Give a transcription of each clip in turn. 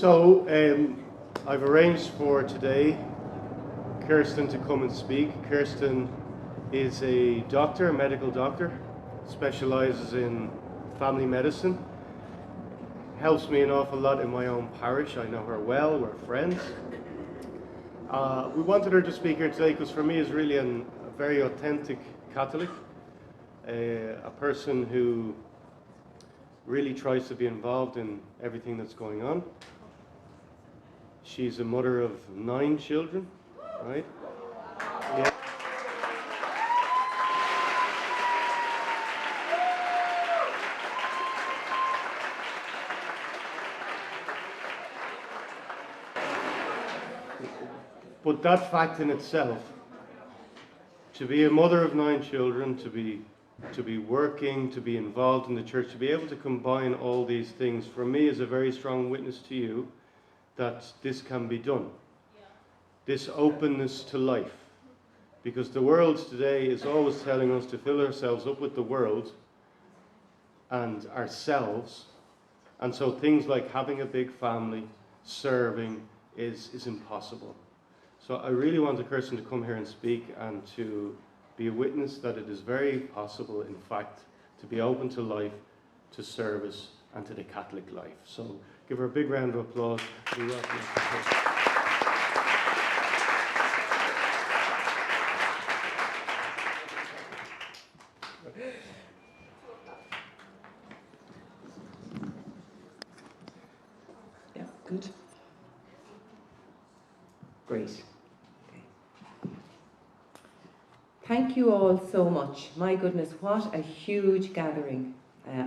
I've arranged for today Kirsten to come and speak. Kirsten is a doctor, a medical doctor, specialises in family medicine, helps me an awful lot in my own parish. I know her well, we're friends. We wanted her to speak here today because for me is really a very authentic Catholic, a person who really tries to be involved in everything that's going on. She's a mother of 9 children, right? Yeah. But that fact in itself, to be a mother of 9 children, to be working, to be involved in the church, to be able to combine all these things, for me is a very strong witness to you that this can be done. Yeah. This openness to life. Because the world today is always telling us to fill ourselves up with the world and ourselves. And so things like having a big family, serving, is impossible. So I really wanted Kirsten to come here and speak and to be a witness that it is very possible, in fact, to be open to life, to service, and to the Catholic life. So give her a big round of applause. We welcome her. Yeah, good. Great. Thank you all so much. My goodness, what a huge gathering.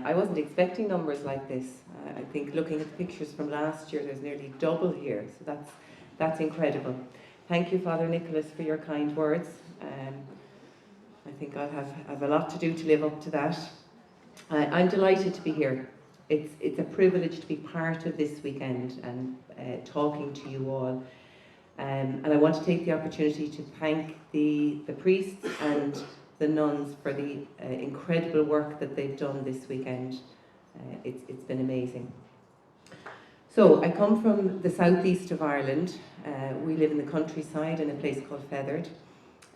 I wasn't expecting numbers like this. I think looking at the pictures from last year, there's nearly double here, so that's incredible. Thank you, Father Nicholas, for your kind words. I think I'll have a lot to do to live up to that. I'm delighted to be here. It's a privilege to be part of this weekend and talking to you all. And I want to take the opportunity to thank the priests and the nuns for the incredible work that they've done this weekend. It's been amazing. So I come from the southeast of Ireland. We live in the countryside in a place called Feathered.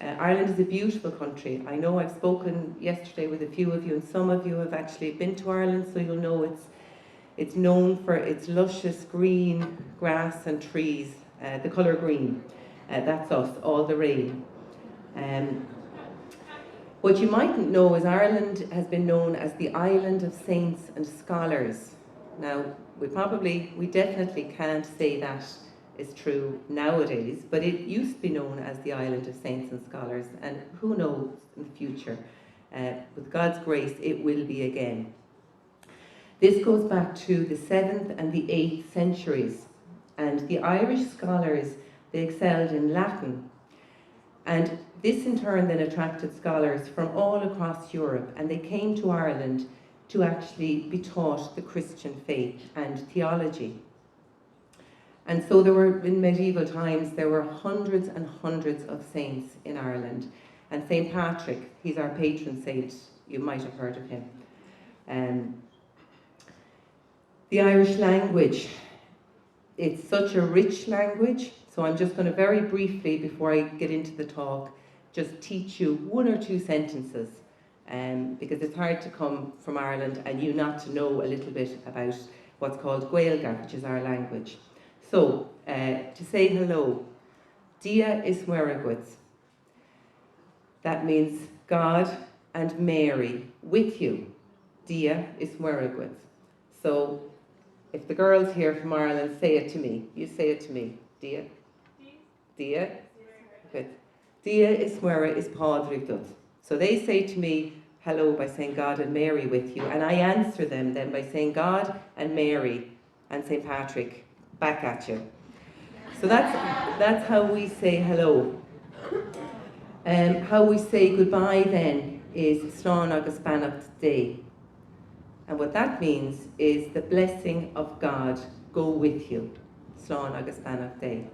Ireland is a beautiful country. I know I've spoken yesterday with a few of you, and some of you have actually been to Ireland, so you'll know it's known for its luscious green grass and trees. The colour green, that's us, all the rain. What you mightn't know is Ireland has been known as the island of saints and scholars. Now, we definitely can't say that is true nowadays, but it used to be known as the island of saints and scholars, and who knows in the future, with God's grace, it will be again. This goes back to the 7th and the 8th centuries. And the Irish scholars, they excelled in Latin. And this in turn then attracted scholars from all across Europe, and they came to Ireland to actually be taught the Christian faith and theology. And so in medieval times, there were hundreds and hundreds of saints in Ireland. And St. Patrick, he's our patron saint, you might have heard of him. The Irish language, it's such a rich language, so I'm just going to very briefly, before I get into the talk, just teach you 1 or 2 sentences, because it's hard to come from Ireland and you not to know a little bit about what's called Gaeilge, which is our language. So, to say hello, Dia is Muiragwitz. That means God and Mary with you. Dia is Muiragwitz. So, if the girls here from Ireland say it to me, you say it to me. Dia? Dia? Good. Dia is Muira is Pádraigh. So they say to me, hello, by saying God and Mary with you. And I answer them then by saying God and Mary and St. Patrick back at you. So that's how we say hello. How we say goodbye then is Slán agus beannacht day. And what that means is the blessing of God go with you. Slán agus beannacht day.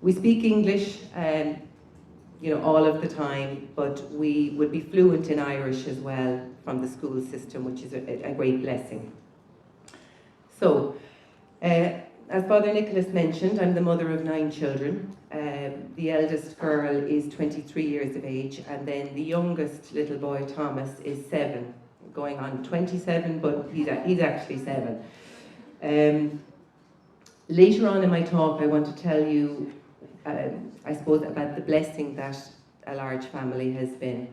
We speak English, all of the time, but we would be fluent in Irish as well from the school system, which is a great blessing. So, as Father Nicholas mentioned, I'm the mother of 9 children. The eldest girl is 23 years of age, and then the youngest little boy, Thomas, is 7, going on 27, but he's actually 7. Later on in my talk, I want to tell you, I suppose, about the blessing that a large family has been.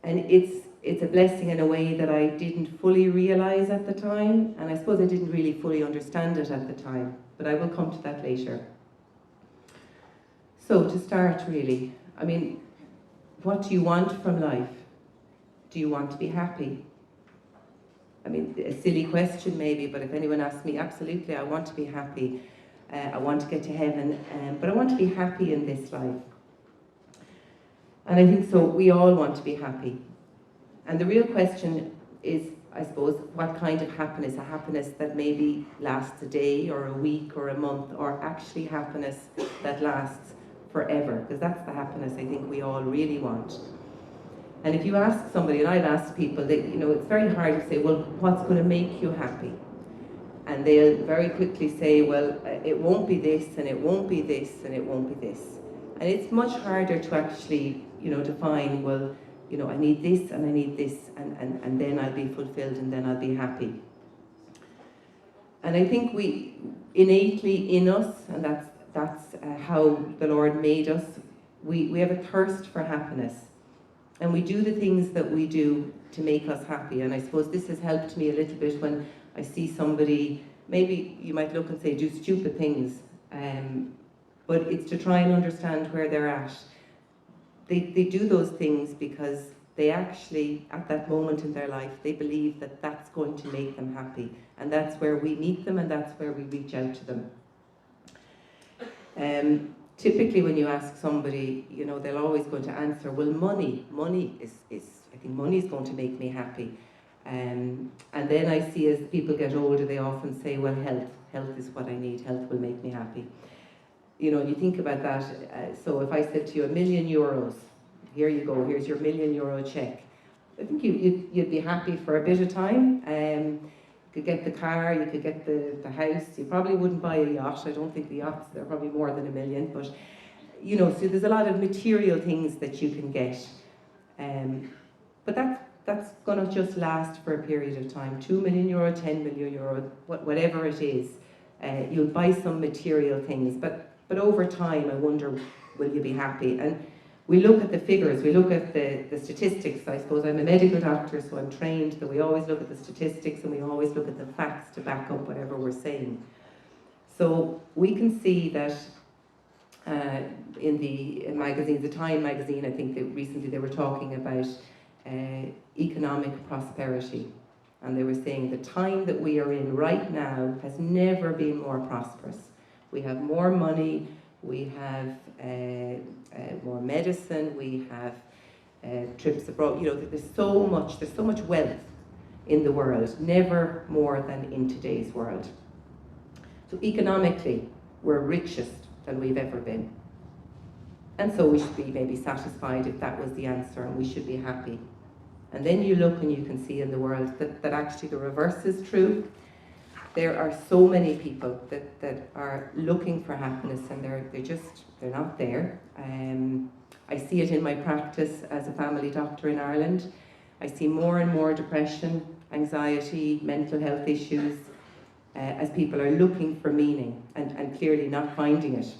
And it's a blessing in a way that I didn't fully realise at the time, and I suppose I didn't really fully understand it at the time, but I will come to that later. So to start, really, I mean, what do you want from life? Do you want to be happy? I mean, a silly question maybe, but if anyone asks me, absolutely, I want to be happy. I want to get to heaven, but I want to be happy in this life. And I think so, we all want to be happy. And the real question is, I suppose, what kind of happiness? A happiness that maybe lasts a day or a week or a month, or actually happiness that lasts forever, because that's the happiness I think we all really want. And if you ask somebody, and I've asked people, that, you know, it's very hard to say, well, what's going to make you happy? And they'll very quickly say, well, it won't be this, and it won't be this, and it won't be this. And it's much harder to actually, you know, define, well, you know, I need this and I need this, and then I'll be fulfilled and then I'll be happy. And I think we, innately in us, and that's how the Lord made us, we have a thirst for happiness. And we do the things that we do to make us happy. And I suppose this has helped me a little bit when I see somebody, maybe you might look and say, do stupid things. But it's to try and understand where they're at. They do those things because they actually, at that moment in their life, they believe that that's going to make them happy. And that's where we meet them, and that's where we reach out to them. Typically when you ask somebody, you know, they're always going to answer, well, money is I think money is going to make me happy. And then I see as people get older, they often say, well, health is what I need, health will make me happy. You know, you think about that, so if I said to you, €1 million, here you go, here's your €1 million check. I think you'd be happy for a bit of time. You could get the car, you could get the house, you probably wouldn't buy a yacht. I don't think the yachts, they're probably more than $1 million, but, you know, so there's a lot of material things that you can get. But that's going to just last for a period of time. €2 million, €10 million, whatever it is. You'll buy some material things, but over time, I wonder, will you be happy? And we look at the figures, we look at the statistics. I suppose I'm a medical doctor, so I'm trained that we always look at the statistics and we always look at the facts to back up whatever we're saying. So we can see that in the magazine, the Time magazine, I think that recently they were talking about economic prosperity. And they were saying the time that we are in right now has never been more prosperous. We have more money, we have more medicine, we have trips abroad. You know, there's so much wealth in the world, never more than in today's world. So economically, we're richest than we've ever been. And so we should be maybe satisfied if that was the answer, and we should be happy. And then you look and you can see in the world that actually the reverse is true. There are so many people that are looking for happiness, and they're not there. I see it in my practice as a family doctor in Ireland. I see more and more depression, anxiety, mental health issues, as people are looking for meaning and clearly not finding it.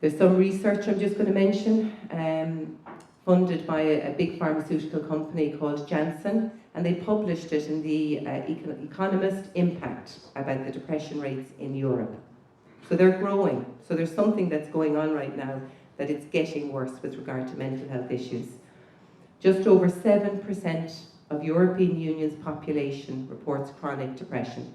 There's some research I'm just going to mention, funded by a big pharmaceutical company called Janssen, and they published it in the Economist Impact about the depression rates in Europe. So they're growing. So there's something that's going on right now that it's getting worse with regard to mental health issues. Just over 7% of European Union's population reports chronic depression.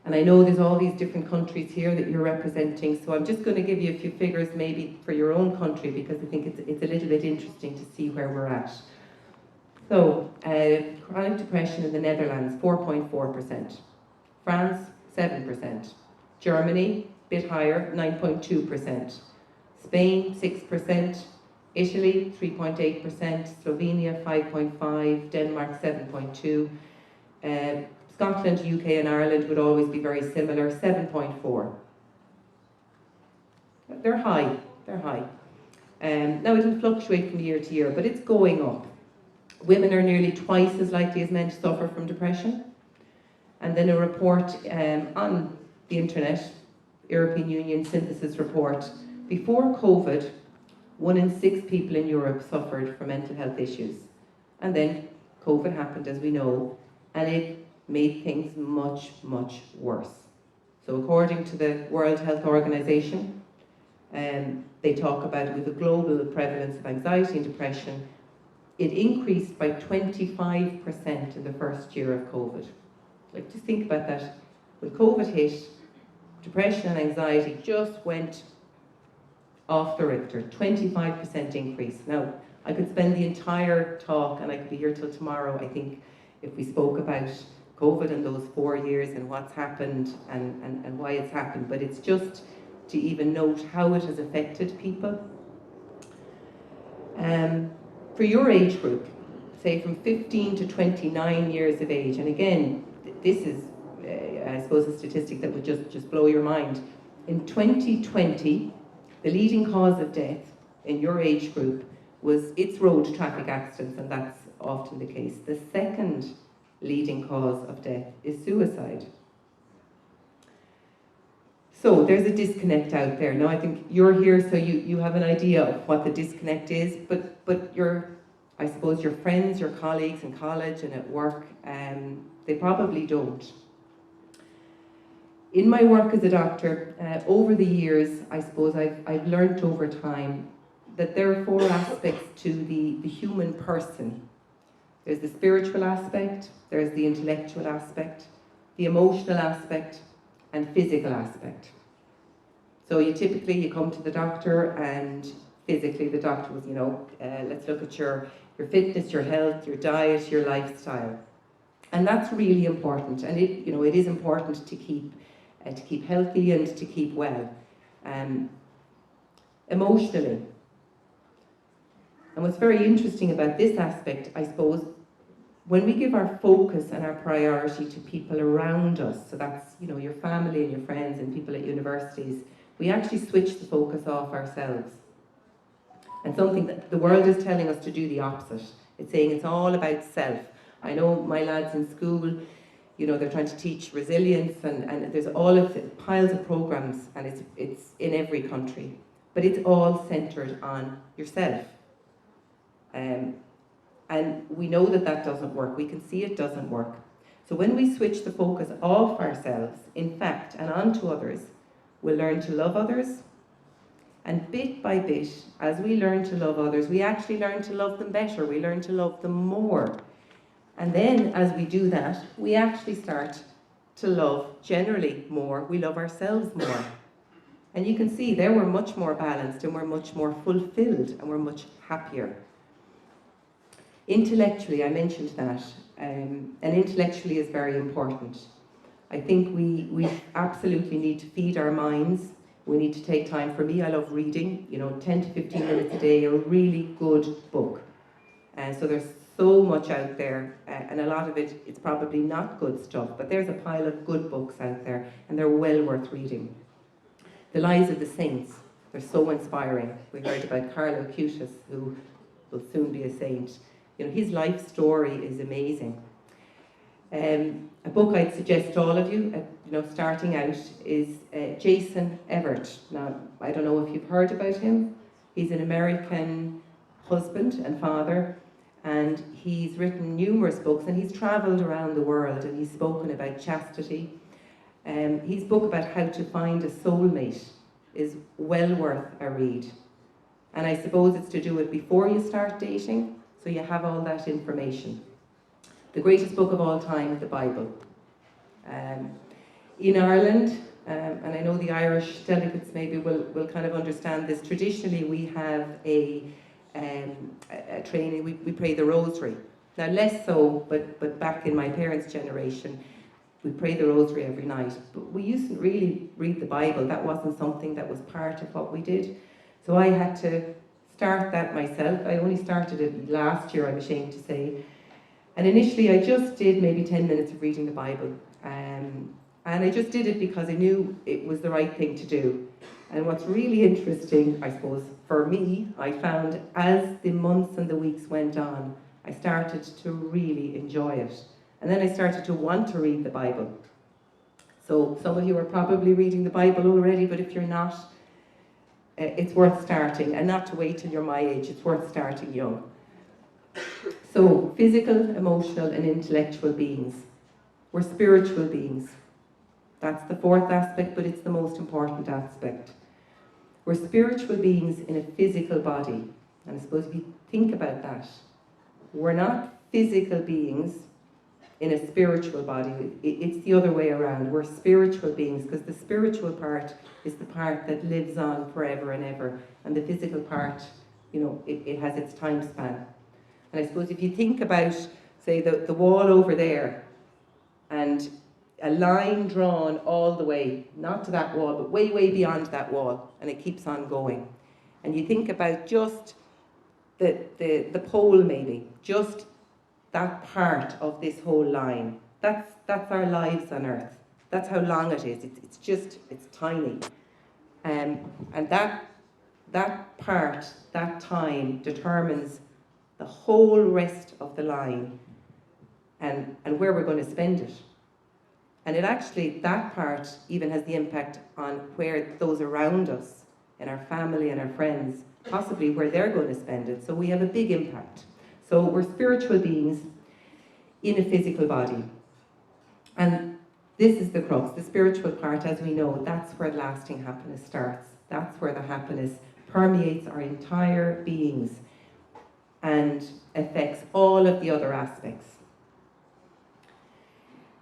And I know there's all these different countries here that you're representing, so I'm just going to give you a few figures maybe for your own country, because I think it's a little bit interesting to see where we're at. So, chronic depression in the Netherlands, 4.4%. France, 7%. Germany, a bit higher, 9.2%. Spain, 6%. Italy, 3.8%. Slovenia, 5.5%. Denmark, 7.2%. Scotland, UK and Ireland would always be very similar, 7.4. They're high, they're high. Now it'll fluctuate from year to year, but it's going up. Women are nearly twice as likely as men to suffer from depression. And then a report on the internet, European Union synthesis report, before COVID, 1 in 6 people in Europe suffered from mental health issues. And then COVID happened, as we know, and it made things much, much worse. So according to the World Health Organization, they talk about with the global prevalence of anxiety and depression, it increased by 25% in the first year of COVID. Like, just think about that. When COVID hit, depression and anxiety just went off the Richter, 25% increase. Now, I could spend the entire talk, and I could be here till tomorrow, I think, if we spoke about COVID and those 4 years and what's happened and why it's happened, but it's just to even note how it has affected people. For your age group, say from 15 to 29 years of age, and again, this is, I suppose, a statistic that would just blow your mind. In 2020, the leading cause of death in your age group was its road traffic accidents, and that's often the case. The second leading cause of death is suicide. So there's a disconnect out there. Now I think you're here so you have an idea of what the disconnect is, but I suppose your friends, your colleagues in college and at work, they probably don't. In my work as a doctor, over the years, I suppose I've learned over time that there are 4 aspects to the human person. There's the spiritual aspect, there's the intellectual aspect, the emotional aspect, and physical aspect. So you typically come to the doctor, and physically the doctor was, let's look at your fitness, your health, your diet, your lifestyle. And that's really important, and it is important to keep healthy and to keep well. Emotionally. And what's very interesting about this aspect, I suppose, when we give our focus and our priority to people around us, so that's, your family and your friends and people at universities, we actually switch the focus off ourselves. And something that the world is telling us to do the opposite. It's saying it's all about self. I know my lads in school, they're trying to teach resilience, and there's all of piles of programs, and it's in every country. But it's all centered on yourself. And we know that doesn't work. We can see it doesn't work. So when we switch the focus off ourselves, in fact, and onto others, we'll learn to love others. And bit by bit, as we learn to love others, we actually learn to love them better. We learn to love them more. And then as we do that, we actually start to love generally more. We love ourselves more. And you can see there we're much more balanced, and we're much more fulfilled, and we're much happier. Intellectually, I mentioned that, and intellectually is very important. I think we absolutely need to feed our minds. We need to take time. For me, I love reading, 10 to 15 minutes a day, a really good book. So there's so much out there, and a lot of it's probably not good stuff, but there's a pile of good books out there, and they're well worth reading. The Lives of the Saints, they're so inspiring. We heard about Carlo Acutis, who will soon be a saint. His life story is amazing. A book I'd suggest to all of you, starting out, is Jason Everett. Now, I don't know if you've heard about him. He's an American husband and father, and he's written numerous books, and he's travelled around the world, and he's spoken about chastity. His book about how to find a soulmate is well worth a read. And I suppose it's to do it before you start dating, so you have all that information. The greatest book of all time is the Bible. In Ireland, and I know the Irish delegates maybe will kind of understand this, traditionally we have a training, we pray the rosary. Now less so, but back in my parents' generation, we pray the rosary every night. But we used to really read the Bible. That wasn't something that was part of what we did. So I had to start that myself. I only started it last year, I'm ashamed to say. And initially I just did maybe 10 minutes of reading the Bible. And I just did it because I knew it was the right thing to do. And what's really interesting, I suppose, for me, I found as the months and the weeks went on, I started to really enjoy it. And then I started to want to read the Bible. So some of you are probably reading the Bible already, but if you're not, it's worth starting, and not to wait till you're my age, it's worth starting young. So, physical, emotional and intellectual beings. We're spiritual beings. That's the fourth aspect, but it's the most important aspect. We're spiritual beings in a physical body. And I suppose if you think about that, we're not physical beings in a spiritual body. It's the other way around. We're spiritual beings, because the spiritual part is the part that lives on forever and ever. And the physical part, it has its time span. And I suppose if you think about, say, the wall over there, and a line drawn all the way, not to that wall, but way, way beyond that wall, and it keeps on going. And you think about just the pole maybe, just that part of this whole line. That's our lives on earth. That's how long it is. It's tiny. And that part, that time, determines the whole rest of the line and where we're going to spend it. And it actually, that part even has the impact on where those around us, in our family and our friends, possibly where they're going to spend it. So we have a big impact. So we're spiritual beings in a physical body. And this is the crux, the spiritual part, as we know, that's where lasting happiness starts. That's where the happiness permeates our entire beings and affects all of the other aspects.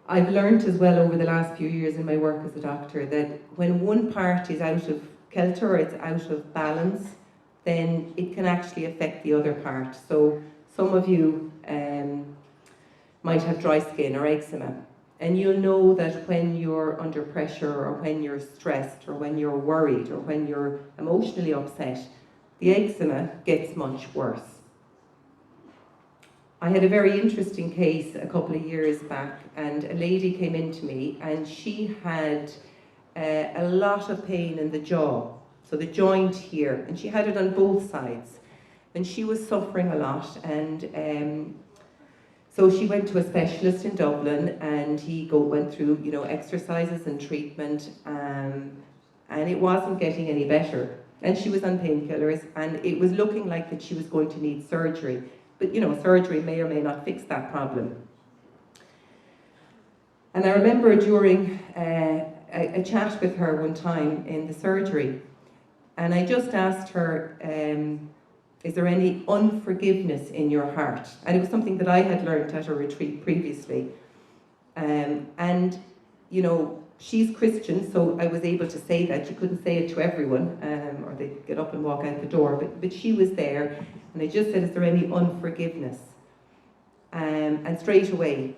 I've learned as well over the last few years in my work as a doctor that when one part is out of kilter or it's out of balance, then it can actually affect the other part. So some of you might have dry skin or eczema, and you'll know that when you're under pressure or when you're stressed or when you're worried or when you're emotionally upset, the eczema gets much worse. I had a very interesting case a couple of years back, and a lady came in to me and she had a lot of pain in the jaw, so the joint here, and she had it on both sides, and she was suffering a lot. And so she went to a specialist in Dublin, and he went through exercises and treatment, and it wasn't getting any better, and she was on painkillers, and it was looking like that she was going to need surgery. But surgery may or may not fix that problem. And I remember during a chat with her one time in the surgery, and I just asked her, is there any unforgiveness in your heart? And it was something that I had learned at a retreat previously. And she's Christian, so I was able to say that. You couldn't say it to everyone, or they'd get up and walk out the door, but she was there, and I just said, is there any unforgiveness? And straight away,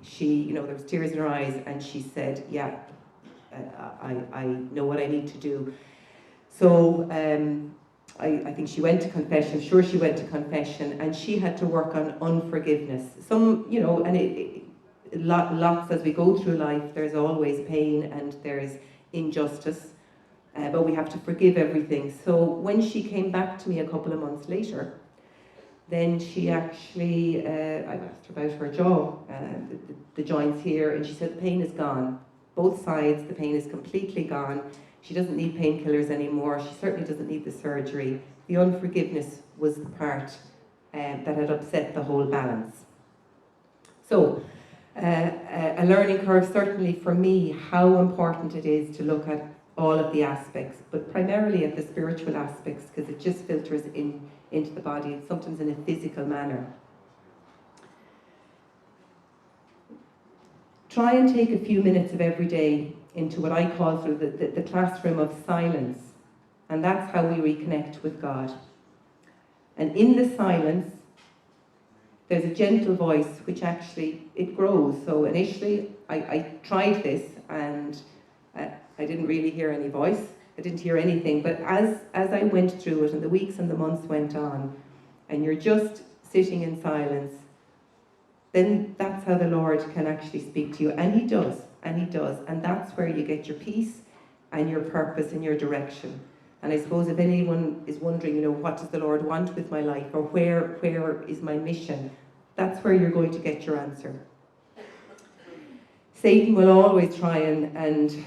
she, there was tears in her eyes, and she said, yeah, I know what I need to do. So I think she went to confession. I'm sure she went to confession, and she had to work on unforgiveness. And lots as we go through life, there's always pain and there's injustice, but we have to forgive everything. So when she came back to me a couple of months later, then she actually, I asked her about her jaw, the joints here, and she said the pain is gone. Both sides, the pain is completely gone. She doesn't need painkillers anymore. She certainly doesn't need the surgery. The unforgiveness was the part that had upset the whole balance. So, a learning curve certainly for me, how important it is to look at all of the aspects, but primarily at the spiritual aspects, because it just filters into the body, and sometimes in a physical manner. Try and take a few minutes of every day into what I call sort of the classroom of silence, and that's how we reconnect with God. And in the silence, there's a gentle voice which actually, it grows. So initially, I tried this, and I didn't really hear any voice. I didn't hear anything, but as I went through it, and the weeks and the months went on, and you're just sitting in silence, then that's how the Lord can actually speak to you. And He does, and He does. And that's where you get your peace and your purpose and your direction. And I suppose if anyone is wondering, what does the Lord want with my life, or where is my mission, that's where you're going to get your answer. Satan will always try and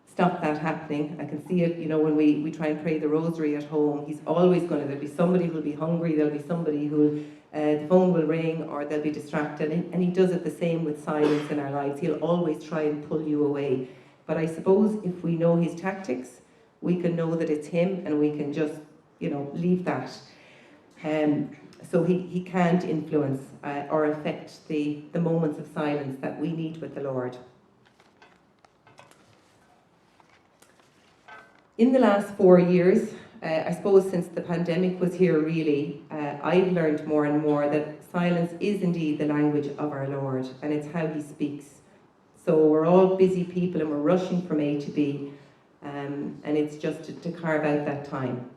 stop that happening. I can see it, when we try and pray the rosary at home. He's always there'll be somebody who'll be hungry, there'll be somebody who'll, the phone will ring, or they'll be distracted. And he does it the same with silence in our lives. He'll always try and pull you away. But I suppose if we know his tactics, we can know that it's him, and we can just, leave that. So he can't influence or affect the moments of silence that we need with the Lord. In the last 4 years, I suppose since the pandemic was here really, I've learned more and more that silence is indeed the language of our Lord, and it's how he speaks. So we're all busy people and we're rushing from A to B, and it's just to carve out that time.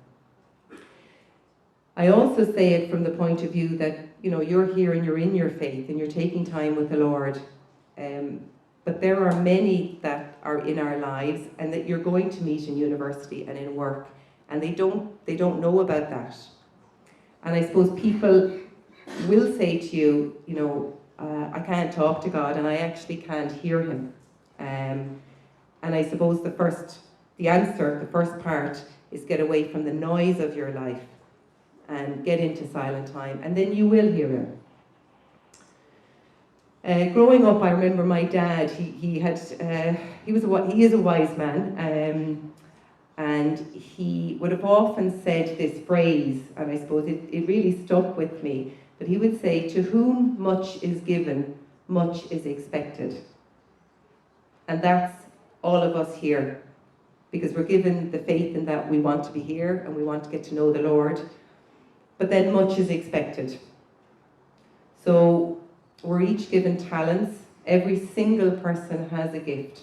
I also say it from the point of view that, you're here and you're in your faith and you're taking time with the Lord. But there are many that are in our lives and that you're going to meet in university and in work, and they don't know about that. And I suppose people will say to you, I can't talk to God and I actually can't hear him. And I suppose the first part is get away from the noise of your life and get into silent time, and then you will hear him. Growing up, I remember my dad. He is a wise man, and he would have often said this phrase, and I suppose it really stuck with me. But he would say, "To whom much is given, much is expected." And that's all of us here, because we're given the faith in that we want to be here and we want to get to know the Lord. But then much is expected. So we're each given talents. Every single person has a gift.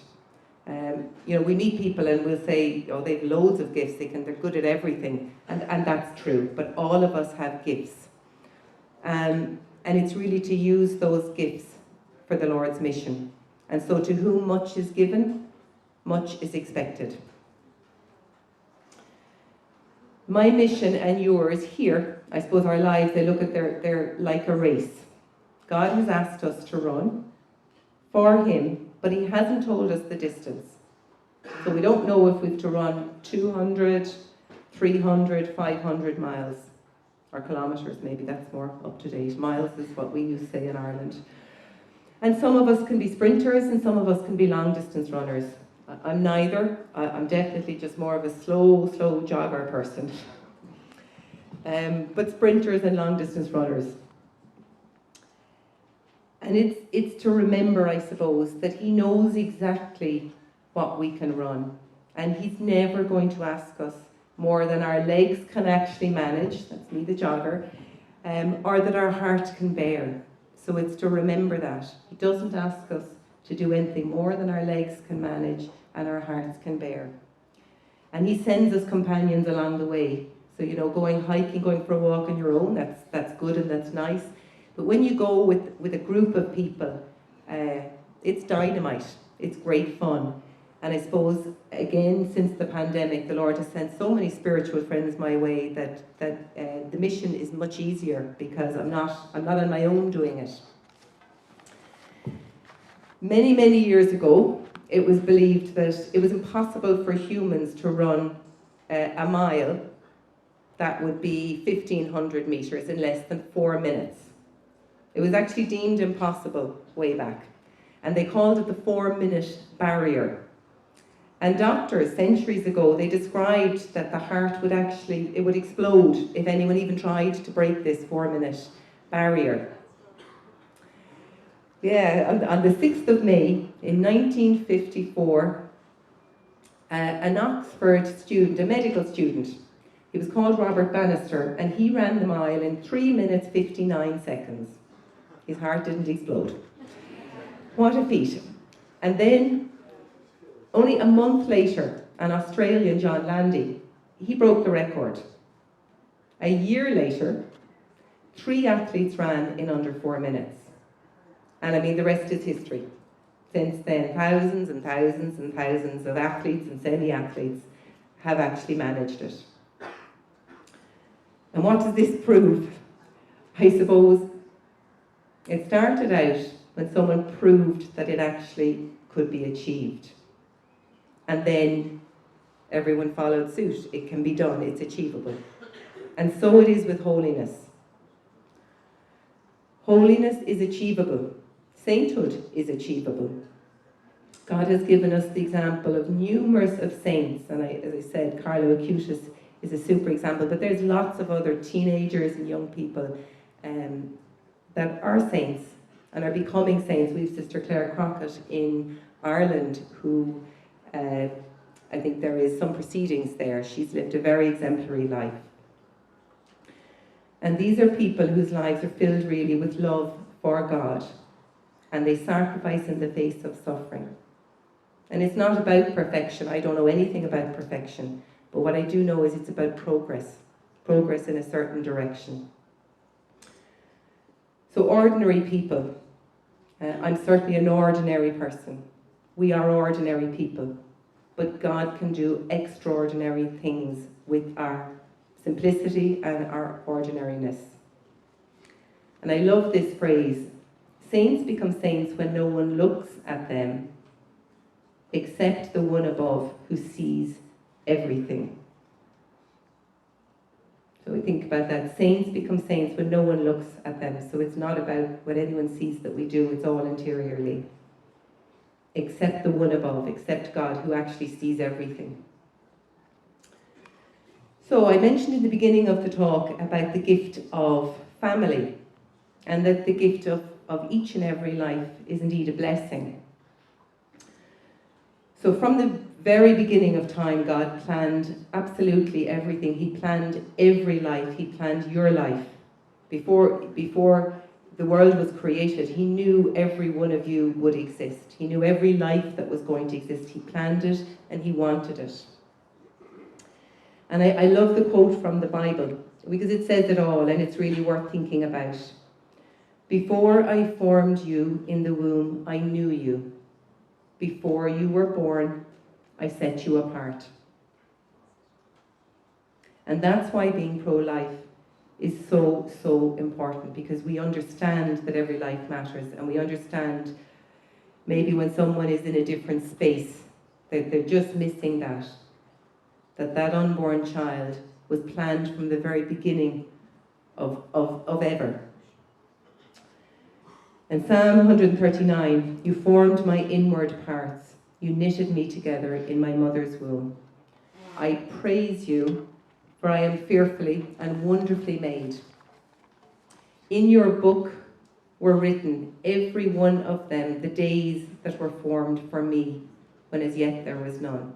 We meet people and we'll say, they've loads of gifts, they're good at everything. And that's true, but all of us have gifts. And it's really to use those gifts for the Lord's mission. And so to whom much is given, much is expected. My mission and yours here, I suppose our lives, they look at they're like a race. God has asked us to run for him, but he hasn't told us the distance. So we don't know if we've to run 200, 300, 500 miles, or kilometres, maybe that's more up to date. Miles is what we used to say in Ireland. And some of us can be sprinters and some of us can be long distance runners. I'm neither. I'm definitely just more of a slow jogger person. But sprinters and long distance runners. And it's to remember, I suppose, that he knows exactly what we can run. And he's never going to ask us more than our legs can actually manage, that's me the jogger, or that our heart can bear. So it's to remember that. He doesn't ask us to do anything more than our legs can manage and our hearts can bear. And he sends us companions along the way. So, going hiking, going for a walk on your own, that's good and that's nice. But when you go with a group of people, it's dynamite. It's great fun. And I suppose, again, since the pandemic, the Lord has sent so many spiritual friends my way that the mission is much easier because I'm not on my own doing it. Many, many years ago, it was believed that it was impossible for humans to run a mile that would be 1,500 metres in less than 4 minutes. It was actually deemed impossible way back. And they called it the 4-minute barrier. And doctors, centuries ago, they described that the heart would explode if anyone even tried to break this 4-minute barrier. Yeah, on the 6th of May in 1954, an Oxford student, a medical student, he was called Robert Bannister, and he ran the mile in 3 minutes 59 seconds. His heart didn't explode. What a feat. And then, only a month later, an Australian, John Landy, he broke the record. A year later, 3 athletes ran in under 4 minutes. And I mean, the rest is history. Since then, thousands and thousands and thousands of athletes and semi-athletes have actually managed it. And what does this prove? I suppose it started out when someone proved that it actually could be achieved. And then everyone followed suit. It can be done, it's achievable. And so it is with holiness. Holiness is achievable. Sainthood is achievable. God has given us the example of numerous of saints, and as I said, Carlo Acutis is a super example, but there's lots of other teenagers and young people that are saints and are becoming saints. We have Sister Claire Crockett in Ireland who, I think there is some proceedings there. She's lived a very exemplary life. And these are people whose lives are filled really with love for God, and they sacrifice in the face of suffering. And it's not about perfection. I don't know anything about perfection, but what I do know is it's about progress in a certain direction. So ordinary people, I'm certainly an ordinary person. We are ordinary people, but God can do extraordinary things with our simplicity and our ordinariness. And I love this phrase, saints become saints when no one looks at them except the one above who sees everything. So we think about that. Saints become saints when no one looks at them. So it's not about what anyone sees that we do, it's all interiorly. Except the one above, except God who actually sees everything. So I mentioned in the beginning of the talk about the gift of family, and that the gift of each and every life is indeed a blessing. So from the very beginning of time, God planned absolutely everything. He planned every life. He planned your life. Before the world was created, He knew every one of you would exist. He knew every life that was going to exist. He planned it and He wanted it. And I love the quote from the Bible, because it says it all and it's really worth thinking about. Before I formed you in the womb, I knew you. Before you were born, I set you apart. And that's why being pro-life is so, so important, because we understand that every life matters, and we understand maybe when someone is in a different space, that they're just missing that unborn child was planned from the very beginning of ever. And Psalm 139, you formed my inward parts. You knitted me together in my mother's womb. I praise you, for I am fearfully and wonderfully made. In your book were written, every one of them, the days that were formed for me, when as yet there was none.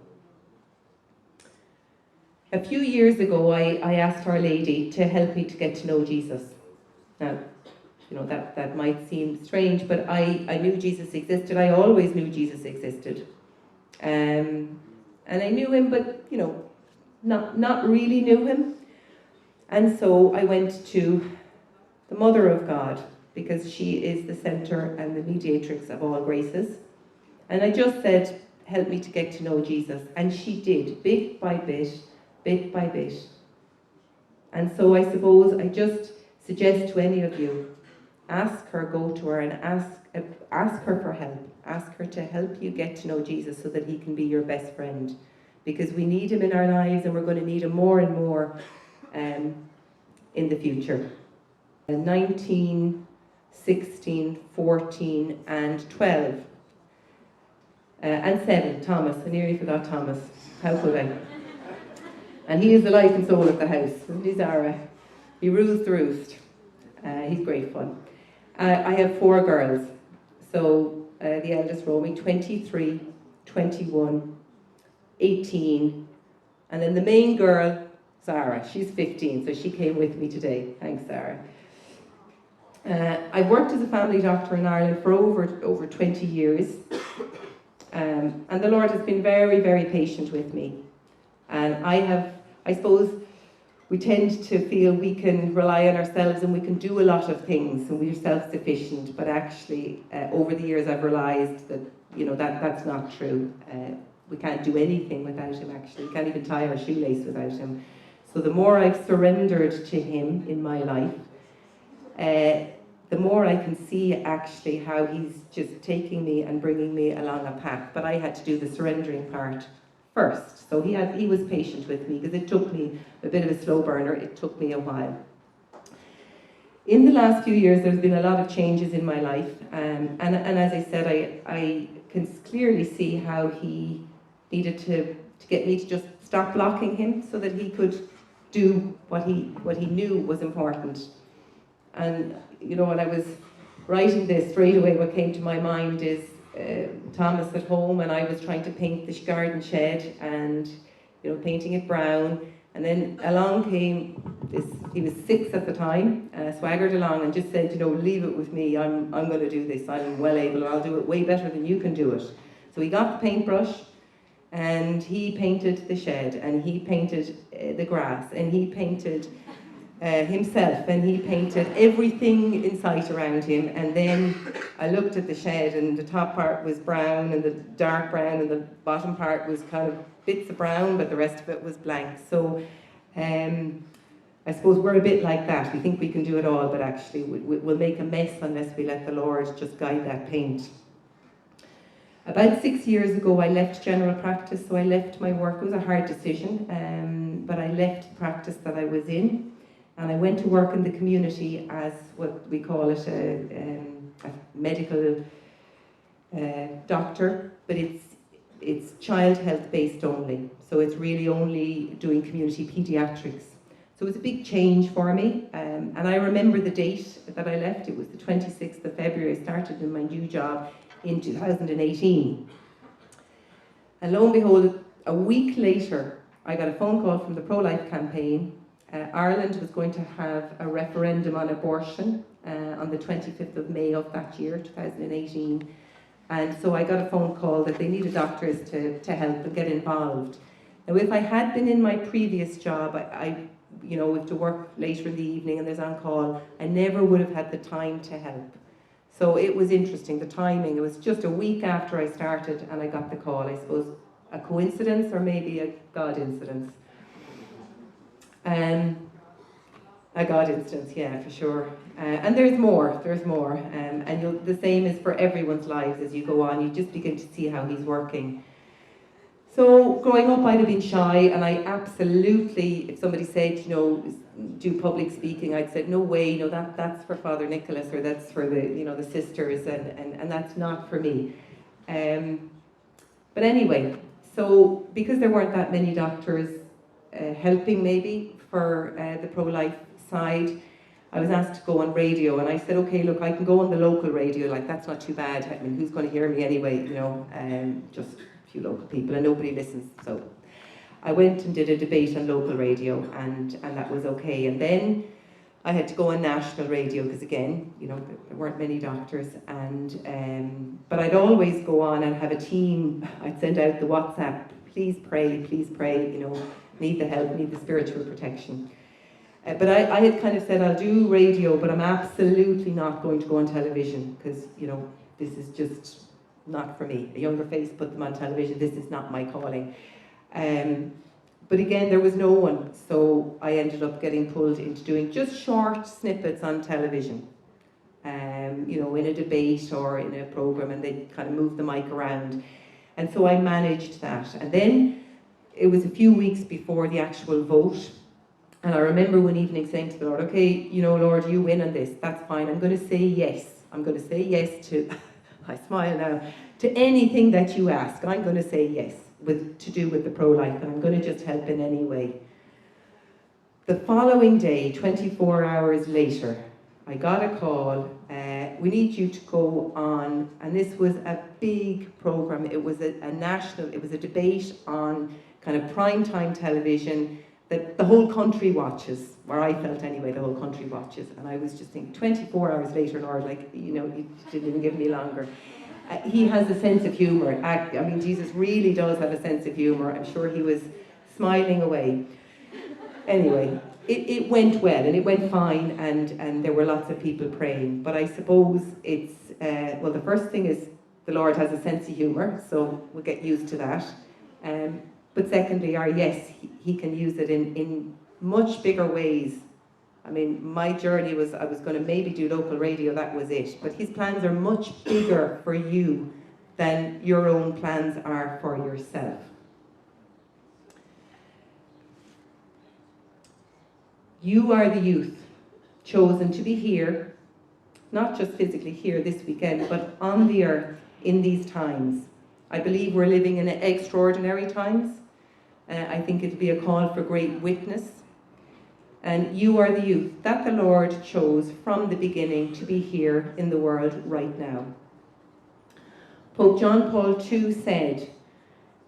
A few years ago, I asked Our Lady to help me to get to know Jesus. Now, you know, that might seem strange, but I knew Jesus existed. I always knew Jesus existed. And I knew Him, but, you know, not really knew Him. And so I went to the Mother of God, because she is the centre and the mediatrix of all graces. And I just said, help me to get to know Jesus. And she did, bit by bit, bit by bit. And so I suppose I just suggest to any of you, ask her, go to her and ask her for help. Ask her to help you get to know Jesus so that He can be your best friend. Because we need Him in our lives, and we're going to need Him more and more in the future. 19, 16, 14 and 12. And 7, Thomas. I nearly forgot Thomas. How could I? And he is the life and soul of the house. Isn't he, Zara? He rules the roost. He's great fun. I have 4 girls. So the eldest Romy, 23, 21, 18. And then the main girl, Zara, she's 15, so she came with me today. Thanks, Zara. I've worked as a family doctor in Ireland for over 20 years. And the Lord has been very, very patient with me. And I suppose, we tend to feel we can rely on ourselves and we can do a lot of things and we're self-sufficient, but actually over the years I've realised that that's not true. We can't do anything without him actually. We can't even tie our shoelace without him. So the more I've surrendered to him in my life, the more I can see actually how he's just taking me and bringing me along a path. But I had to do the surrendering part first. So he was patient with me because it took me a bit of a slow burner. It took me a while. In the last few years, there's been a lot of changes in my life. And as I said, I can clearly see how he needed to get me to just stop blocking him so that he could do what he knew was important. And when I was writing this, straight away what came to my mind is Thomas at home, and I was trying to paint the garden shed and painting it brown, and then along came this, he was 6 at the time, swaggered along and just said, leave it with me, I'm going to do this, I'm well able, I'll do it way better than you can do it. So he got the paintbrush and he painted the shed, and he painted the grass, and he painted himself, and he painted everything in sight around him. And then I looked at the shed, and the top part was brown and the dark brown, and the bottom part was kind of bits of brown, but the rest of it was blank. So I suppose we're a bit like that. We think we can do it all, but actually we'll make a mess unless we let the Lord just guide that paint. About 6 years ago, I left general practice, so I left my work. It was a hard decision, but I left the practice that I was in. And I went to work in the community as what we call it, a medical doctor, but it's child health based only. So it's really only doing community paediatrics. So it was a big change for me. And I remember the date that I left. It was the 26th of February. I started in my new job in 2018. And lo and behold, a week later, I got a phone call from the Pro-Life campaign. Ireland was going to have a referendum on abortion on the 25th of May of that year, 2018. And so I got a phone call that they needed doctors to help and get involved. Now, if I had been in my previous job, I if to work later in the evening and there's on call, I never would have had the time to help. So it was interesting, the timing. It was just a week after I started and I got the call. I suppose a coincidence or maybe a God incidence. A God instance, yeah, for sure. And there's more. And the same is for everyone's lives as you go on. You just begin to see how he's working. So growing up, I'd have been shy, and I absolutely, if somebody said, do public speaking, I'd say, no way, that's for Father Nicholas, or that's for the sisters, and that's not for me. But anyway, so because there weren't that many doctors helping maybe for the pro-life side, I was asked to go on radio, and I said, okay, look, I can go on the local radio, like that's not too bad. I mean, who's going to hear me anyway, just a few local people, and nobody listens. So I went and did a debate on local radio, and that was okay. And then I had to go on national radio, because again, there weren't many doctors, but I'd always go on and have a team. I'd send out the WhatsApp, please pray, need the help, need the spiritual protection. But I had kind of said, I'll do radio, but I'm absolutely not going to go on television, because, this is just not for me. A younger face, put them on television, this is not my calling. But again, there was no one, so I ended up getting pulled into doing just short snippets on television. In a debate or in a program, and they kind of moved the mic around. And so I managed that. And then it was a few weeks before the actual vote. And I remember one evening saying to the Lord, okay, Lord, you win on this, that's fine. I'm going to say yes. I'm going to say yes to, I smile now, to anything that you ask. I'm going to say yes, to do with the pro-life, and I'm going to just help in any way. The following day, 24 hours later, I got a call, we need you to go on, and this was a big program. It was a debate on kind of primetime television that the whole country watches, or I felt anyway, the whole country watches. And I was just thinking, 24 hours later, Lord, you didn't even give me longer. He has a sense of humour. Jesus really does have a sense of humour. I'm sure he was smiling away. Anyway, it went well and it went fine, and there were lots of people praying. But I suppose it's, well, the first thing is the Lord has a sense of humour, so we'll get used to that. But secondly, yes, he can use it in much bigger ways. I mean, my journey was, I was going to maybe do local radio, that was it. But his plans are much bigger for you than your own plans are for yourself. You are the youth chosen to be here, not just physically here this weekend, but on the earth in these times. I believe we're living in extraordinary times. I think it'll be a call for great witness. And you are the youth that the Lord chose from the beginning to be here in the world right now. Pope John Paul II said,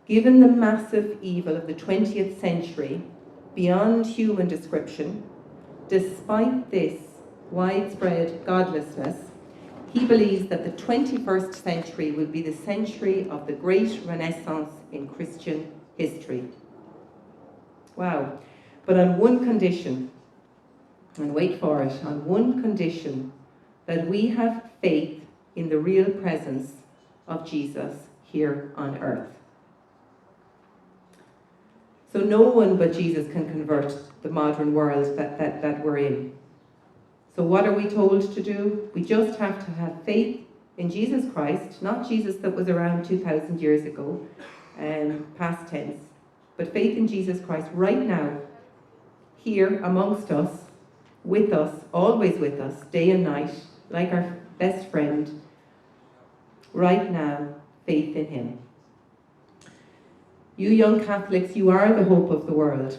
given the massive evil of the 20th century, beyond human description, despite this widespread godlessness, he believes that the 21st century will be the century of the great Renaissance in Christian history. Wow. But on one condition, and wait for it, on one condition, that we have faith in the real presence of Jesus here on earth. So no one but Jesus can convert the modern world that we're in. So what are we told to do? We just have to have faith in Jesus Christ, not Jesus that was around 2,000 years ago, past tense, but faith in Jesus Christ right now, here amongst us, with us, always with us, day and night, like our best friend. Right now, faith in him. You young Catholics, you are the hope of the world.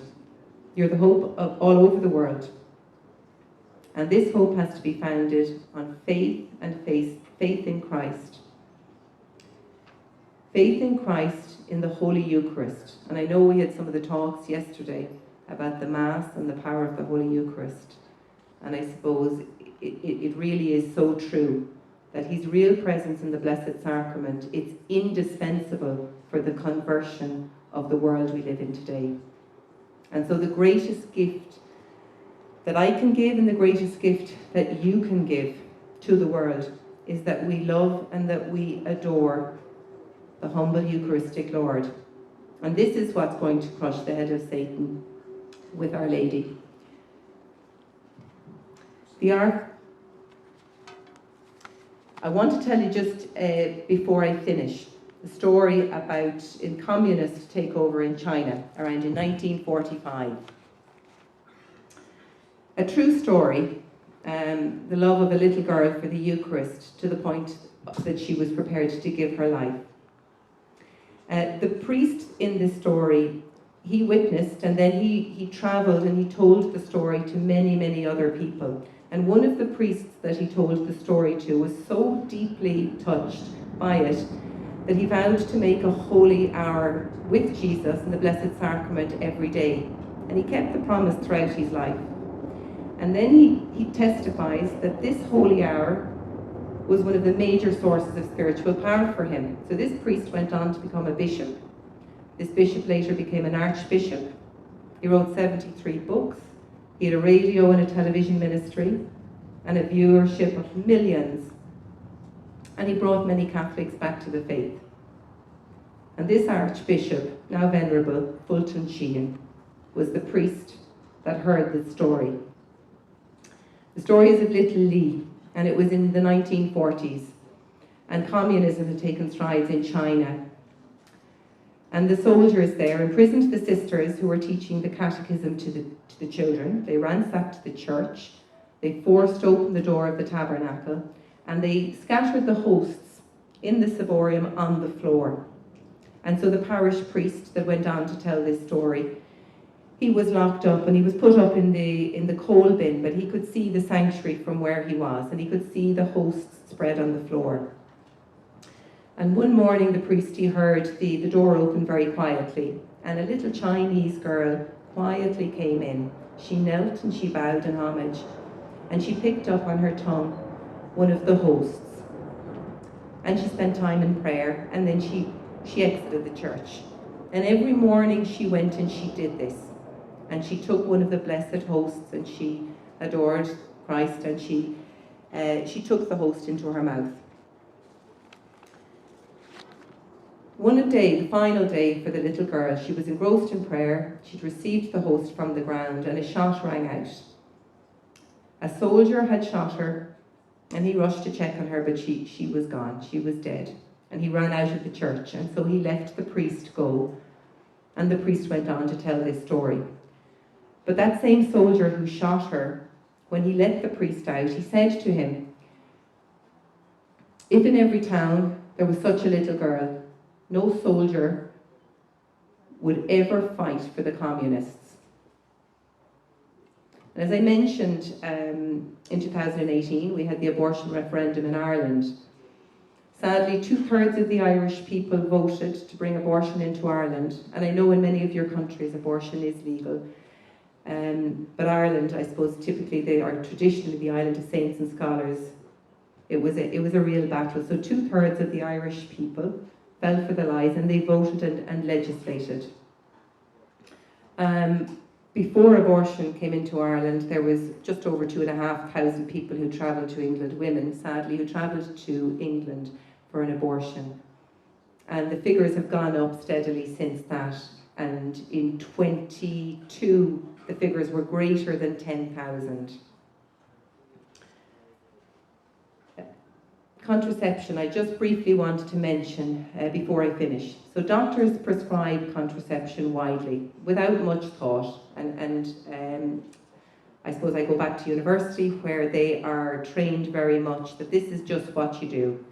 You're the hope of all over the world. And this hope has to be founded on faith and faith in Christ. Faith in Christ in the Holy Eucharist. And I know we had some of the talks yesterday about the Mass and the power of the Holy Eucharist. And I suppose it really is so true that his real presence in the Blessed Sacrament, it's indispensable for the conversion of the world we live in today. And so the greatest gift that I can give and the greatest gift that you can give to the world is that we love and that we adore the humble Eucharistic Lord. And this is what's going to crush the head of Satan with Our Lady. I want to tell you just before I finish the story about in communist takeover in China around in 1945. A true story, the love of a little girl for the Eucharist to the point that she was prepared to give her life. The priest in this story, he witnessed and then he travelled and he told the story to many, many other people. And one of the priests that he told the story to was so deeply touched by it that he vowed to make a holy hour with Jesus in the Blessed Sacrament every day. And he kept the promise throughout his life. And then he testifies that this holy hour was one of the major sources of spiritual power for him. So this priest went on to become a bishop. This bishop later became an archbishop. He wrote 73 books. He had a radio and a television ministry and a viewership of millions. And he brought many Catholics back to the faith. And this archbishop, now venerable, Fulton Sheen, was the priest that heard the story. The story is of little Lee, and it was in the 1940s. And communism had taken strides in China. And the soldiers there imprisoned the sisters who were teaching the catechism to the children. They ransacked the church. They forced open the door of the tabernacle. And they scattered the hosts in the ciborium on the floor. And so the parish priest that went on to tell this story, he was locked up and he was put up in the coal bin, but he could see the sanctuary from where he was, and he could see the hosts spread on the floor. And one morning the priest, he heard the door open very quietly, and a little Chinese girl quietly came in. She knelt and she bowed in homage, and she picked up on her tongue one of the hosts. And she spent time in prayer, and then she exited the church. And every morning she went and she did this. and she took one of the blessed hosts, and she adored Christ, and she took the host into her mouth. One day, the final day for the little girl, she was engrossed in prayer. She'd received the host from the ground, and a shot rang out. A soldier had shot her, and he rushed to check on her, but she was gone. She was dead. And he ran out of the church, and so he let the priest go, and the priest went on to tell this story. But that same soldier who shot her, when he let the priest out, he said to him, "If in every town there was such a little girl, no soldier would ever fight for the communists." And as I mentioned, in 2018, we had the abortion referendum in Ireland. Sadly, 2/3 of the Irish people voted to bring abortion into Ireland. And I know in many of your countries abortion is legal. But Ireland, I suppose, typically they are traditionally the island of saints and scholars. It was a real battle. So 2/3 of the Irish people fell for the lies, and they voted and legislated. Before abortion came into Ireland, there was just over 2,500 people who travelled to England, women, sadly, who travelled to England for an abortion. And the figures have gone up steadily since that. And in 22, the figures were greater than 10,000. Contraception, I just briefly wanted to mention before I finish. So doctors prescribe contraception widely, without much thought. And I suppose I go back to university, where they are trained very much that this is just what you do.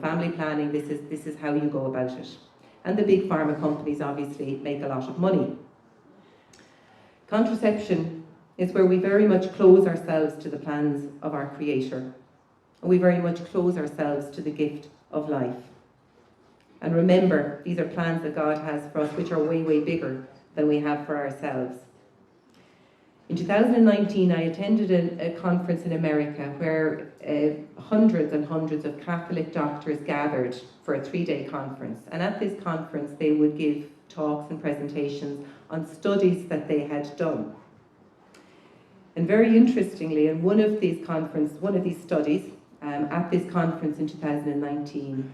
Family planning, this is how you go about it. And the big pharma companies obviously make a lot of money. Contraception is where we very much close ourselves to the plans of our Creator. And we very much close ourselves to the gift of life. And remember, these are plans that God has for us, which are way, way bigger than we have for ourselves. In 2019, I attended a conference in America where hundreds and hundreds of Catholic doctors gathered for a 3-day conference. And at this conference, they would give talks and presentations on studies that they had done. And very interestingly, in one of these studies, at this conference in 2019,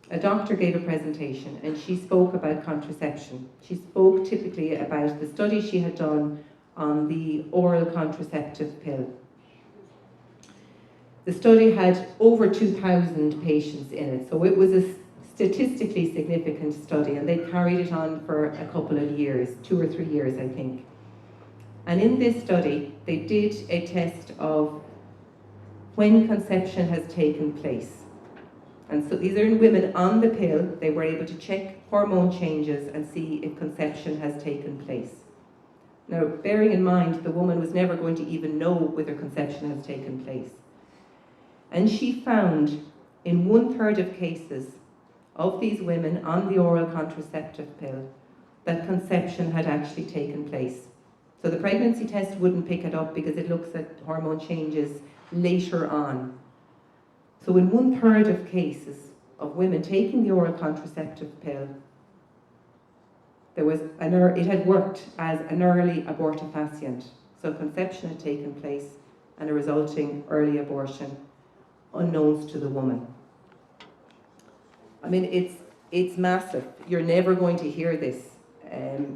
a doctor gave a presentation, and she spoke about contraception. She spoke typically about the study she had done on the oral contraceptive pill. The study had over 2,000 patients in it, so it was a statistically significant study, and they carried it on for a couple of years, 2 or 3 years, I think. And in this study, they did a test of when conception has taken place. And so these are women on the pill. They were able to check hormone changes and see if conception has taken place. Now, bearing in mind, the woman was never going to even know whether conception has taken place. And she found in 1/3 of cases of these women on the oral contraceptive pill that conception had actually taken place. So the pregnancy test wouldn't pick it up because it looks at hormone changes later on. So in 1/3 of cases of women taking the oral contraceptive pill, it had worked as an early abortifacient. So conception had taken place and a resulting early abortion, unknowns to the woman. I mean, it's massive. You're never going to hear this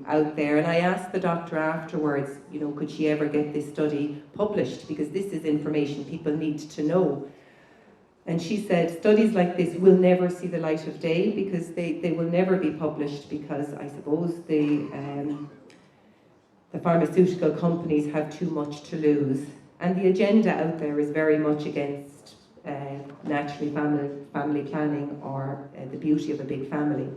out there. And I asked the doctor afterwards, could she ever get this study published? Because this is information people need to know. And she said, studies like this will never see the light of day because they will never be published, because I suppose the pharmaceutical companies have too much to lose. And the agenda out there is very much against naturally family planning or the beauty of a big family.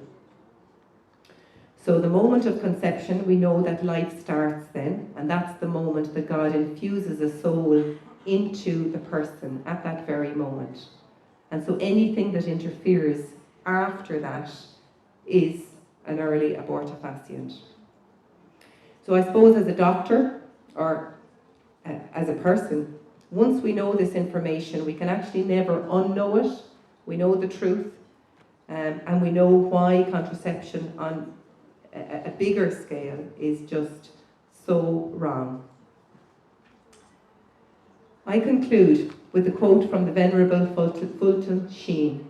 So the moment of conception, we know that life starts then, and that's the moment that God infuses a soul into the person at that very moment. And so anything that interferes after that is an early abortifacient. So I suppose as a doctor or as a person, once we know this information, we can actually never unknow it. We know the truth, and we know why contraception a bigger scale is just so wrong. I conclude with a quote from the Venerable Fulton Sheen.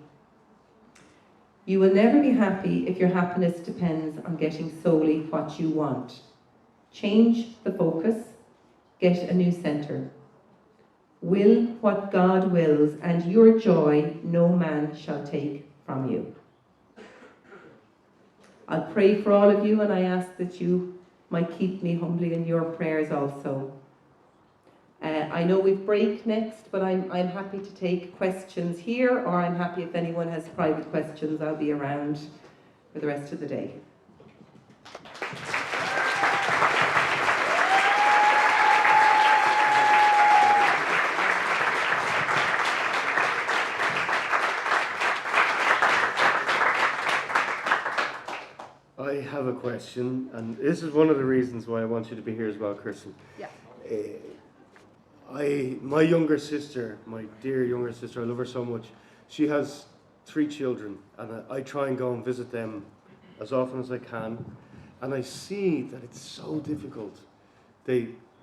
"You will never be happy if your happiness depends on getting solely what you want. Change the focus, get a new centre. Will what God wills, and your joy no man shall take from you." I'll pray for all of you, and I ask that you might keep me humbly in your prayers also. I know we've break next, but I'm happy to take questions here, or I'm happy if anyone has private questions, I'll be around for the rest of the day. I have a question, and this is one of the reasons why I want you to be here as well, Kirsten. Yeah. My younger sister, my dear younger sister, I love her so much. She has 3 children, and I try and go and visit them as often as I can. And I see that it's so difficult.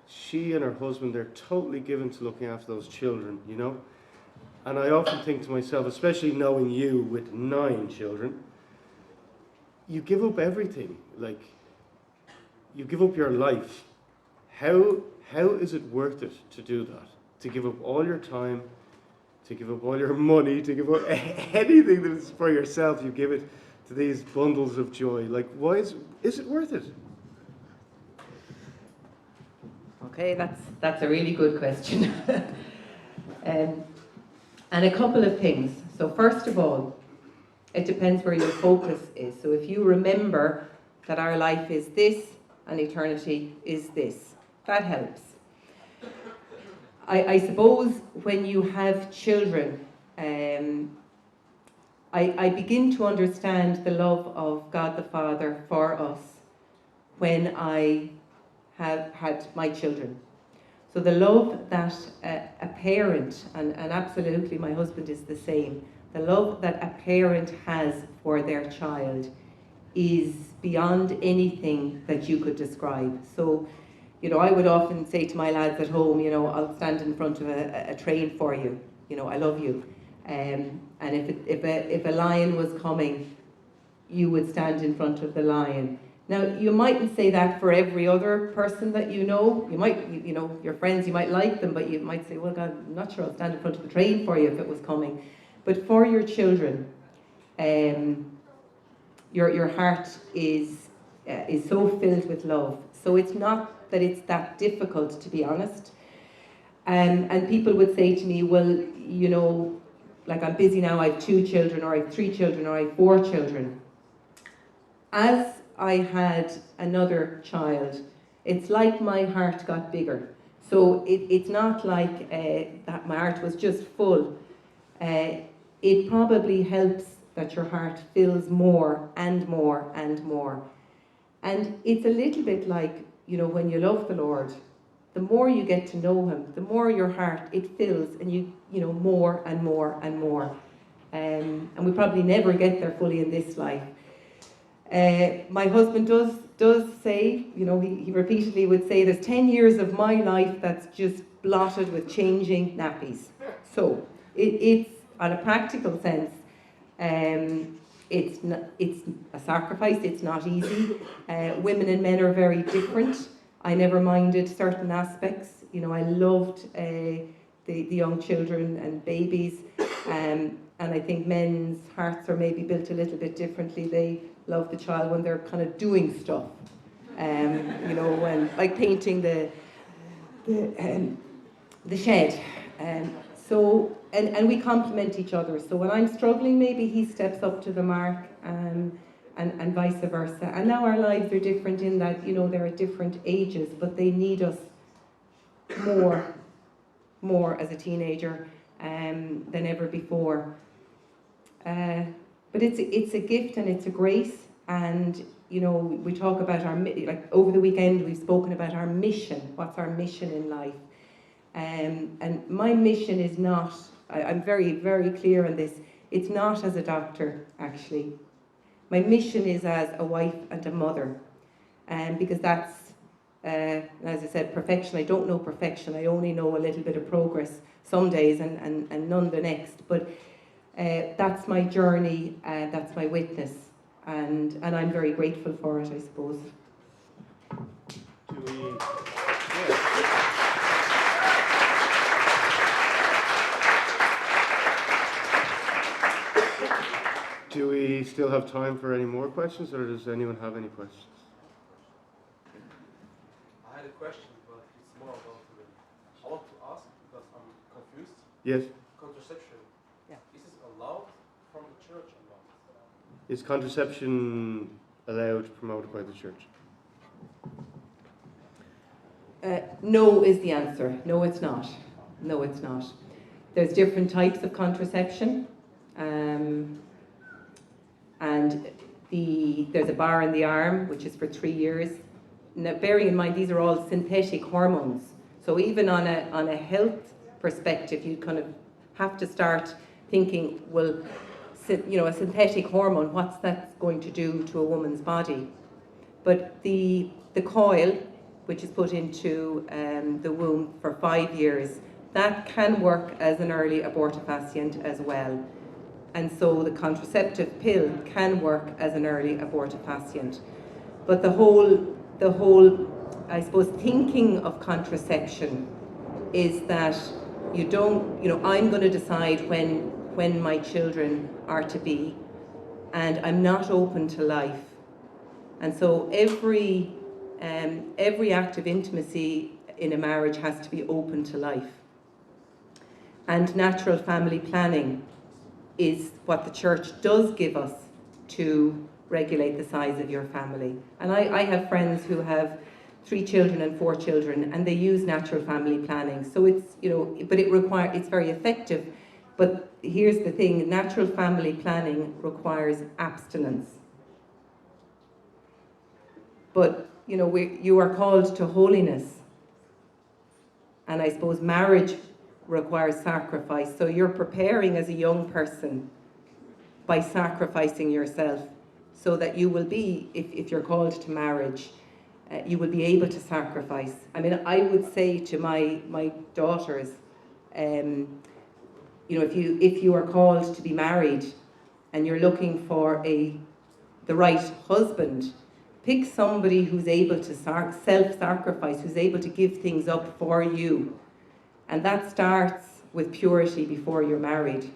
She and her husband, they're totally given to looking after those children, you know. And I often think to myself, especially knowing you with 9 children, you give up everything. Like, you give up your life. How is it worth it to do that? To give up all your time, to give up all your money, to give up anything that is for yourself, you give it to these bundles of joy. Like, why is it worth it? Okay, that's a really good question. And a couple of things. So first of all, it depends where your focus is. So if you remember that our life is this and eternity is this, that helps. I suppose when you have children, I begin to understand the love of God the Father for us when I have had my children. So the love that a parent, and absolutely my husband is the same, the love that a parent has for their child is beyond anything that you could describe. So, you know, I would often say to my lads at home, you know, I'll stand in front of a train for you. You know, I love you. And if a lion was coming, you would stand in front of the lion. Now, you mightn't say that for every other person that you know. You might, you know, your friends, you might like them, but you might say, well, God, I'm not sure I'll stand in front of the train for you if it was coming. But for your children, your heart is so filled with love. So it's not that it's that difficult, to be honest. And people would say to me, well, you know, like I'm busy now, I have 2 children, or I have 3 children, or I have 4 children. As I had another child, it's like my heart got bigger. So it's not like that my heart was just full. It probably helps that your heart fills more and more and more. And it's a little bit like, you know, when you love the Lord, the more you get to know Him, the more your heart, it fills, and you know, more and more and more. And we probably never get there fully in this life. My husband does say, you know, he repeatedly would say, there's 10 years of my life that's just blotted with changing nappies. So it's on a practical sense, it's a sacrifice. It's not easy. Women and men are very different. I never minded certain aspects. You know, I loved the young children and babies, and I think men's hearts are maybe built a little bit differently. They love the child when they're kind of doing stuff, you know, when like painting the shed. So we complement each other. So when I'm struggling, maybe he steps up to the mark, and vice versa. And now our lives are different in that, you know, they're at different ages, but they need us more as a teenager than ever before. But it's a gift and it's a grace. And, you know, we talk about like over the weekend, we've spoken about our mission. What's our mission in life? And my mission is not, I'm very, very clear on this, it's not as a doctor, actually. My mission is as a wife and a mother, because that's, as I said, perfection. I don't know perfection. I only know a little bit of progress some days and none the next. But that's my journey, that's my witness, and I'm very grateful for it, I suppose. Do we still have time for any more questions, or does anyone have any questions? I had a question, but it's more about I want to ask because I'm confused. Yes. Contraception. Yeah. Is this allowed from the church or not? Is contraception allowed, promoted by the church? No is the answer. No, it's not. No, it's not. There's different types of contraception. And there's a bar in the arm, which is for 3 years. Now, bearing in mind, these are all synthetic hormones. So even on a health perspective, you kind of have to start thinking, well, a synthetic hormone, what's that going to do to a woman's body? But the coil, which is put into the womb for 5 years, that can work as an early abortifacient as well. And so the contraceptive pill can work as an early abortifacient. But the whole, I suppose, thinking of contraception is that you don't, I'm going to decide when my children are to be, and I'm not open to life. And so every act of intimacy in a marriage has to be open to life. And natural family planning is what the church does give us to regulate the size of your family. And I have friends who have 3 children and 4 children, and they use natural family planning. So it's, but it's very effective. But here's the thing, natural family planning requires abstinence. But, you are called to holiness. And I suppose marriage requires sacrifice. So you're preparing as a young person by sacrificing yourself so that you will be, if you're called to marriage, you will be able to sacrifice. I mean, I would say to my daughters, if you are called to be married and you're looking for the right husband, pick somebody who's able to self-sacrifice, who's able to give things up for you. And that starts with purity before you're married.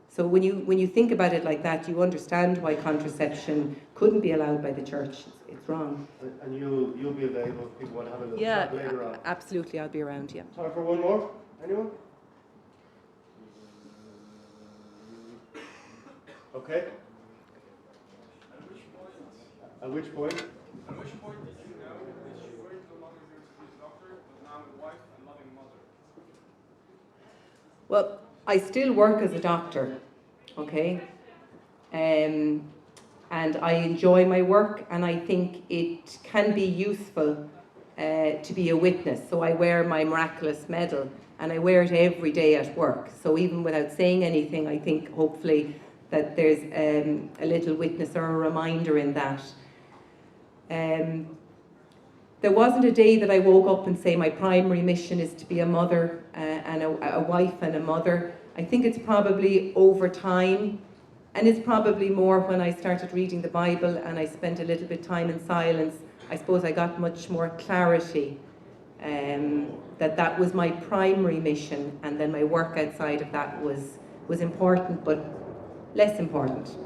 So when you think about it like that, you understand why contraception couldn't be allowed by the church. It's wrong. And you'll be available if people want to have a little chat later on. Absolutely, I'll be around, yeah. Time for one more? Anyone? Okay. At which point? At which point did you know that you weren't no longer going to be a doctor, but now a wife and loving mother? Well, I still work as a doctor, okay? And I enjoy my work, and I think it can be useful to be a witness. So I wear my miraculous medal, and I wear it every day at work. So even without saying anything, I think hopefully that there's a little witness or a reminder in that. There wasn't a day that I woke up and say my primary mission is to be a mother and a wife and a mother. I think it's probably over time, and it's probably more when I started reading the Bible and I spent a little bit of time in silence. I suppose I got much more clarity that was my primary mission, and then my work outside of that was important, but less important.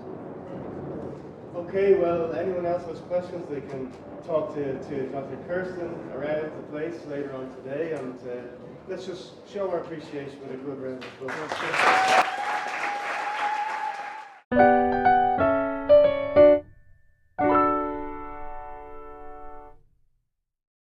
Okay, well, anyone else has questions, they can talk to Dr. Kirsten around the place later on today, and let's just show our appreciation with a good round of applause.